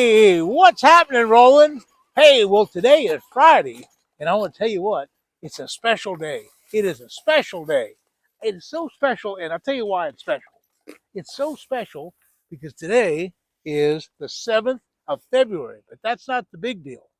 Hey, what's happening, Roland? Hey, well, today is Friday, and I want to tell you what, it's a special day. It is a special day. It is so special, and I'll tell you why it's special. It's so special because today is the 7th of February, but that's not the big deal.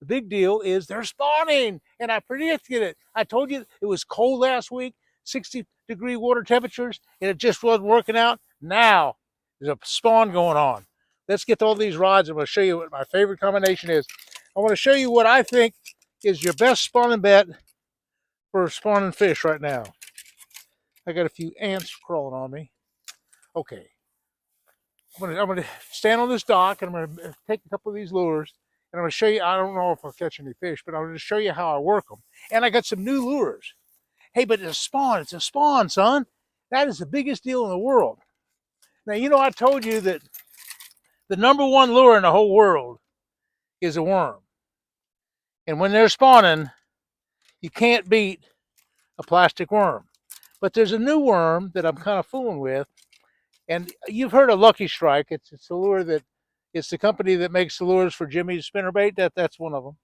The big deal is they're spawning, and I predicted it. I told you it was cold last week, 60-degree water temperatures, and it just wasn't working out. Now there's a spawn going on. Let's get to all these rods. I'm going to show you what my favorite combination is. I want to show you what I think is your best spawning bet for spawning fish right now. I got a few ants crawling on me. Okay. I'm going to stand on this dock, and I'm going to take a couple of these lures, and I'm going to show you. I don't know if I'll catch any fish, but I'm going to show you how I work them. And I got some new lures. Hey, but it's a spawn. It's a spawn, son. That is the biggest deal in the world. Now, you know, I told you that the #1 lure in the whole world is a worm. And when they're spawning, you can't beat a plastic worm. But there's a new worm that I'm kind of fooling with. And you've heard of Lucky Strike. It's a lure that, it's the company that makes the lures for Jimmy's spinnerbait. That's one of them.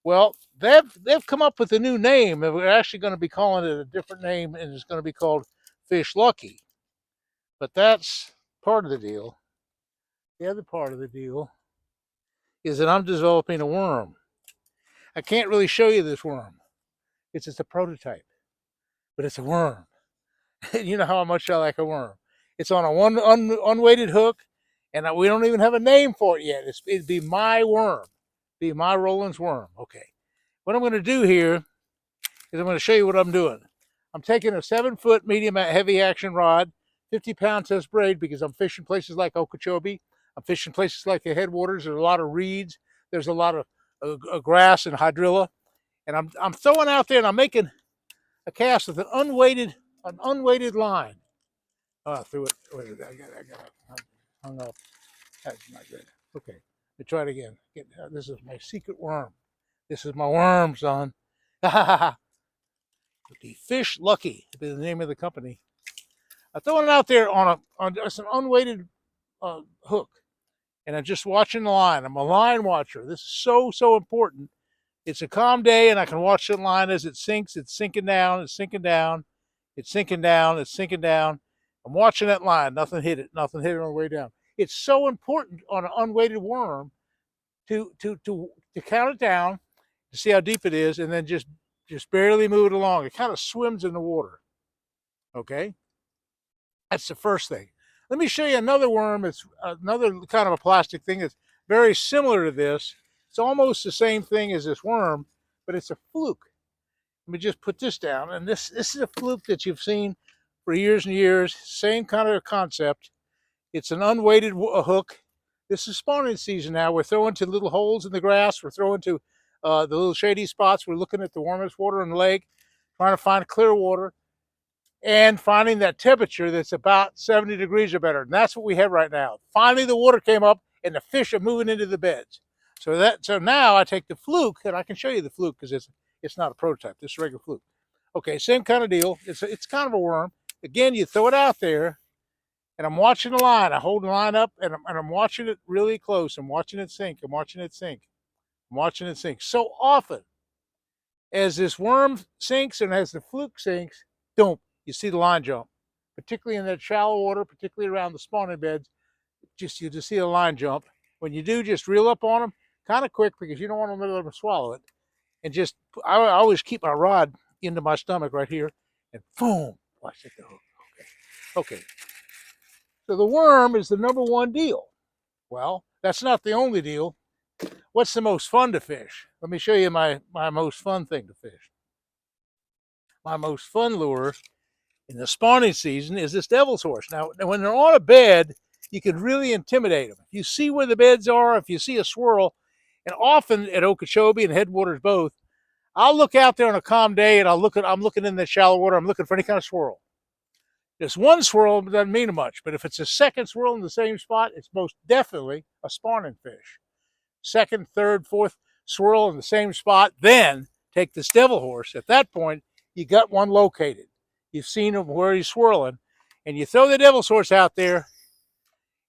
Well, they've come up with a new name, and we're actually going to be calling it a different name, and it's going to be called Fish Lucky. But that's part of the deal. The other part of the deal is that I'm developing a worm. I can't really show you this worm. It's just a prototype, but it's a worm. You know how much I like a worm. It's on a unweighted hook, and we don't even have a name for it yet. It'd be my worm, be my Roland's worm. Okay. What I'm going to do here is I'm going to show you what I'm doing. I'm taking a 7-foot medium heavy action rod, 50-pound test braid, because I'm fishing places like Okeechobee. I'm fishing places like the headwaters. There's a lot of reeds. There's a lot of grass and hydrilla. And I'm throwing out there, and I'm making a cast with an unweighted line. Oh, I threw it. Wait, I got it. Hung up. That's not good. Okay, let me try it again. This is my secret worm. This is my worm, son. The Fish Lucky would be the name of the company. I'm throwing it out there on just an unweighted hook, and I'm just watching the line. I'm a line watcher. This is so important. It's a calm day, and I can watch the line as it sinks. It's sinking down. It's sinking down. It's sinking down. It's sinking down. I'm watching that line. Nothing hit it. Nothing hit it on the way down. It's so important on an unweighted worm to count it down, to see how deep it is, and then just barely move it along. It kind of swims in the water. Okay, that's the first thing. Let me show you another worm. It's another kind of a plastic thing that's very similar to this. It's almost the same thing as this worm, but it's a fluke. Let me just put this down. And this is a fluke that you've seen for years and years. Same kind of concept. It's an unweighted hook. This is spawning season now. We're throwing to little holes in the grass. We're throwing to the little shady spots. We're looking at the warmest water in the lake, trying to find clear water, and finding that temperature that's about 70 degrees or better. And that's what we have right now. Finally, the water came up, and the fish are moving into the beds. So now I take the fluke, and I can show you the fluke because it's not a prototype. This is a regular fluke. Okay, same kind of deal. It's kind of a worm. Again, you throw it out there, and I'm watching the line. I hold the line up, and I'm watching it really close. I'm watching it sink. I'm watching it sink. I'm watching it sink. So often, as this worm sinks and as the fluke sinks, don't you see the line jump, particularly in that shallow water, particularly around the spawning beds. You just see a line jump. When you do, just reel up on them kind of quick because you don't want to let them swallow it. And I always keep my rod into my stomach right here, and boom, watch it go. Okay. So the worm is the #1 deal. Well, that's not the only deal. What's the most fun to fish? Let me show you my most fun thing to fish. My most fun lure in the spawning season is this devil's horse. Now, when they're on a bed, you can really intimidate them. If you see where the beds are, if you see a swirl, and often at Okeechobee and headwaters both, I'll look out there on a calm day, and I'm looking in the shallow water. I'm looking for any kind of swirl. Just one swirl doesn't mean much, but if it's a second swirl in the same spot, it's most definitely a spawning fish. Second, third, fourth swirl in the same spot, then take this devil horse. At that point, you got one located. You've seen him where he's swirling, and you throw the devil's horse out there,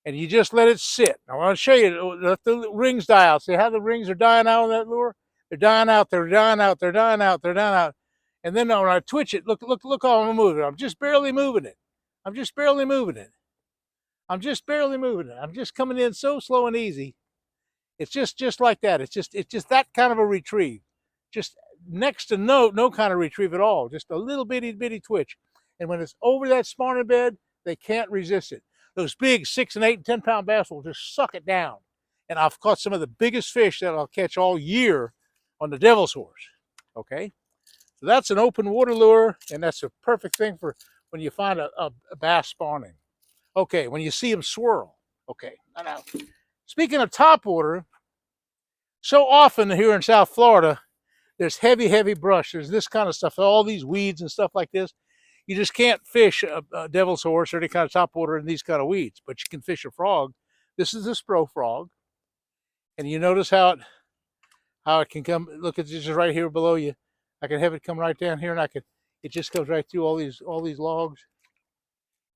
and you just let it sit. I want to show you, let the rings die out. See how the rings are dying out on that lure? They're dying out, they're dying out, they're dying out, they're dying out. And then when I twitch it, look how I'm moving. I'm just barely moving it. I'm just barely moving it. I'm just barely moving it. I'm just coming in so slow and easy. It's just like that. It's just that kind of a retrieve. Just next to no kind of retrieve at all. Just a little bitty twitch. And when it's over that spawning bed, they can't resist it. Those big 6 and 8 and 10 pound bass will just suck it down. And I've caught some of the biggest fish that I'll catch all year on the devil's horse. Okay? So that's an open water lure, and that's a perfect thing for when you find a bass spawning. Okay, when you see them swirl. Okay, now, speaking of topwater, so often here in South Florida, there's heavy brush. There's this kind of stuff, all these weeds and stuff like this. You just can't fish a devil's horse or any kind of topwater in these kind of weeds, but you can fish a frog. This is the spro frog. And you notice how it can come, look, it's just right here below you. I can have it come right down here, and it just comes right through all these logs.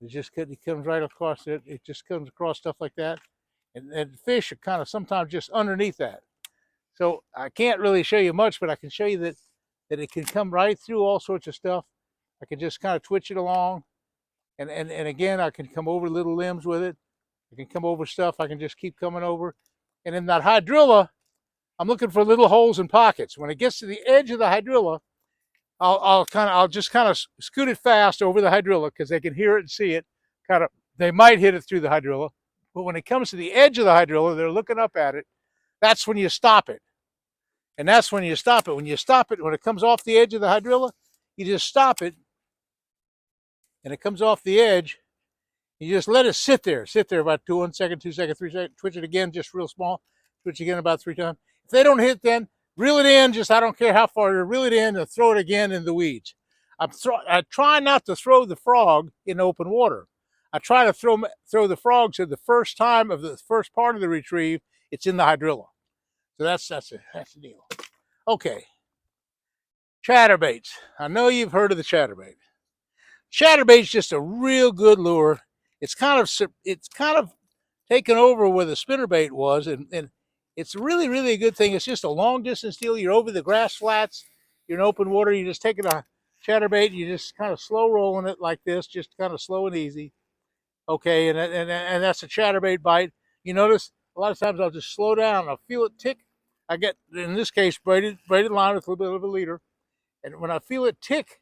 It comes right across it. It just comes across stuff like that. And fish are kind of sometimes just underneath that. So I can't really show you much, but I can show you that it can come right through all sorts of stuff. I can just kind of twitch it along. And again, I can come over little limbs with it. I can come over stuff. I can just keep coming over. And in that hydrilla, I'm looking for little holes and pockets. When it gets to the edge of the hydrilla, I'll just kind of scoot it fast over the hydrilla because they can hear it and see it. They might hit it through the hydrilla, but when it comes to the edge of the hydrilla, they're looking up at it. That's when you stop it. And that's when you stop it. When you stop it, when it comes off the edge of the hydrilla, you just stop it, and it comes off the edge. You just let it sit there about 1 second, 2 seconds, 3 seconds. Twitch it again, just real small. Twitch again about 3 times. If they don't hit, then reel it in. I don't care how far you reel it in, and throw it again in the weeds. I try not to throw the frog in open water. I try to throw the frogs at the first time of the first part of the retrieve. It's in the hydrilla. So that's the deal. Okay, chatterbaits. I know you've heard of the chatterbait. Chatterbait's just a real good lure. It's kind of taken over where the spinnerbait was, and it's really a good thing. It's just a long distance deal. You're over the grass flats. You're in open water. You're just taking a chatterbait. You just kind of slow rolling it like this, just kind of slow and easy. Okay, and that's a chatterbait bite. You notice a lot of times I'll just slow down. I'll feel it tick. I get, in this case, braided line with a little bit of a leader. And when I feel it tick,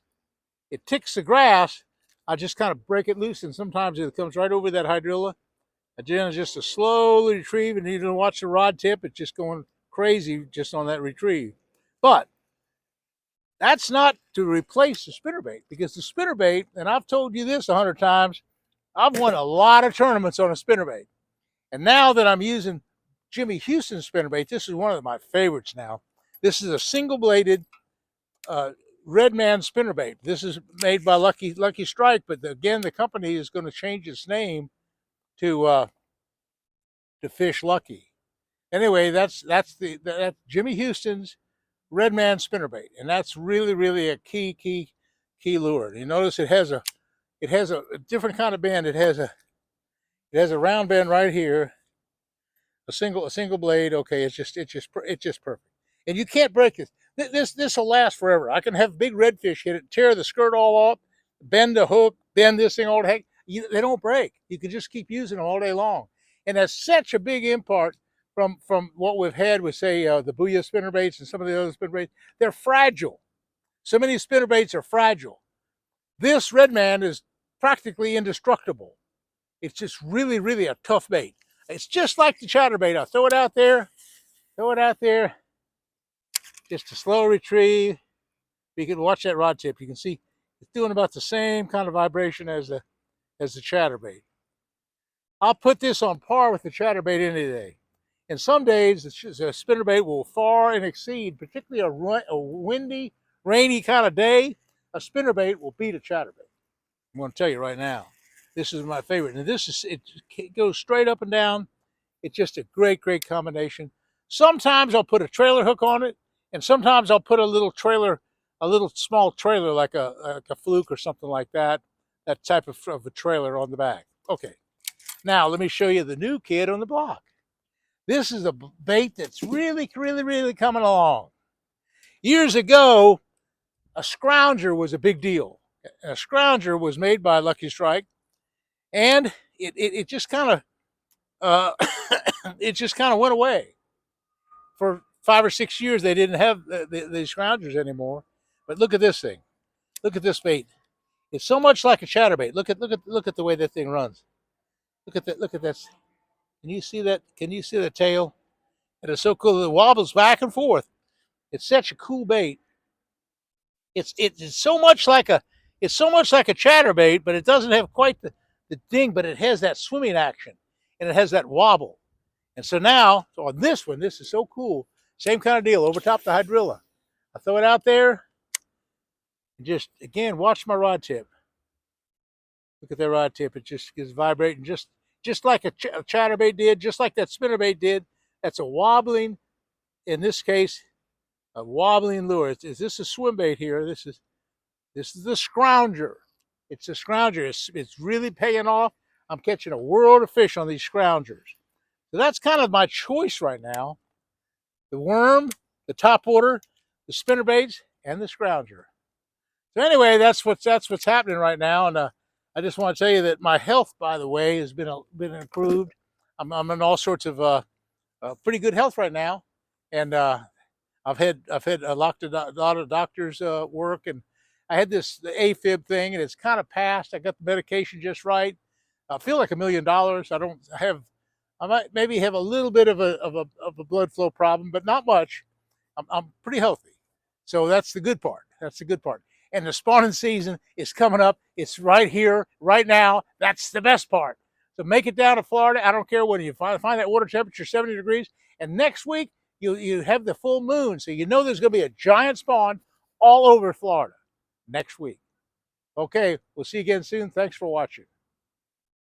it ticks the grass, I just kind of break it loose, and sometimes it comes right over that hydrilla. Again, it's just a slow retrieve, and you don't watch the rod tip. It's just going crazy just on that retrieve. But that's not to replace the spinnerbait, because the spinnerbait, and I've told you this 100 times, I've won a lot of tournaments on a spinnerbait. And now that I'm using Jimmy Houston's spinnerbait, this is one of my favorites now. This is a single-bladed Redman spinnerbait. This is made by Lucky Strike, but again, the company is going to change its name to Fish Lucky. Anyway, that's Jimmy Houston's Redman spinnerbait, and that's really a key lure. You notice it has a different kind of bend. It has a round bend right here, a single blade. Okay, it's just perfect, and you can't break this. This will last forever. I can have big redfish hit it, tear the skirt all up, bend the hook, bend this thing all the heck. They don't break. You can just keep using them all day long, and that's such a big impart from what we've had with, say, the Booyah spinnerbaits and some of the other spinnerbaits. They're fragile. So many spinnerbaits are fragile. This Redman is practically indestructible. It's just really a tough bait. It's just like the chatterbait. I throw it out there, just a slow retrieve. You can watch that rod tip. You can see it's doing about the same kind of vibration as the chatterbait. I'll put this on par with the chatterbait any day. And some days the spinnerbait will far and exceed, particularly a windy, rainy kind of day, a spinnerbait will beat a chatterbait. I'm going to tell you right now, this is my favorite. And it goes straight up and down. It's just a great combination. Sometimes I'll put a trailer hook on it, and sometimes I'll put a little small trailer like a fluke or something like that type of a trailer on the back. Okay. Now, let me show you the new kid on the block. This is a bait that's really coming along. Years ago, a scrounger was a big deal. A scrounger was made by Lucky Strike, and it just kind of it just kind of went away. For 5 or 6 years, they didn't have the scroungers anymore. But look at this thing. Look at this bait. It's so much like a chatterbait. Look at the way that thing runs. Look at that. Look at this. Can you see that? Can you see the tail? It is so cool. It wobbles back and forth. It's such a cool bait. It's so much like a chatterbait, but it doesn't have quite the ding, but it has that swimming action and it has that wobble. And so now, so on this one, this is so cool. Same kind of deal, over top the hydrilla. I throw it out there and just, again, watch my rod tip. Look at that rod tip. It just is vibrating just like a chatterbait did, just like that spinnerbait did. That's a wobbling, in this case, a wobbling lure. Is this a swim bait here? This is the scrounger. It's a scrounger. It's really paying off. I'm catching a world of fish on these scroungers. So that's kind of my choice right now. The worm, the topwater, the spinnerbaits, and the scrounger. So anyway, that's what's happening right now. And I just want to tell you that my health, by the way, has been improved. I'm in all sorts of pretty good health right now, and I've had a lot of doctors work, and I had the AFib thing, and it's kind of passed. I got the medication just right. I feel like $1 million. I might maybe have a little bit of a blood flow problem, but not much. I'm pretty healthy, so that's the good part. That's the good part. And the spawning season is coming up. It's right here, right now. That's the best part. So make it down to Florida. I don't care when you find that water temperature 70 degrees. And next week, you have the full moon. So you know there's going to be a giant spawn all over Florida next week. Okay, we'll see you again soon. Thanks for watching.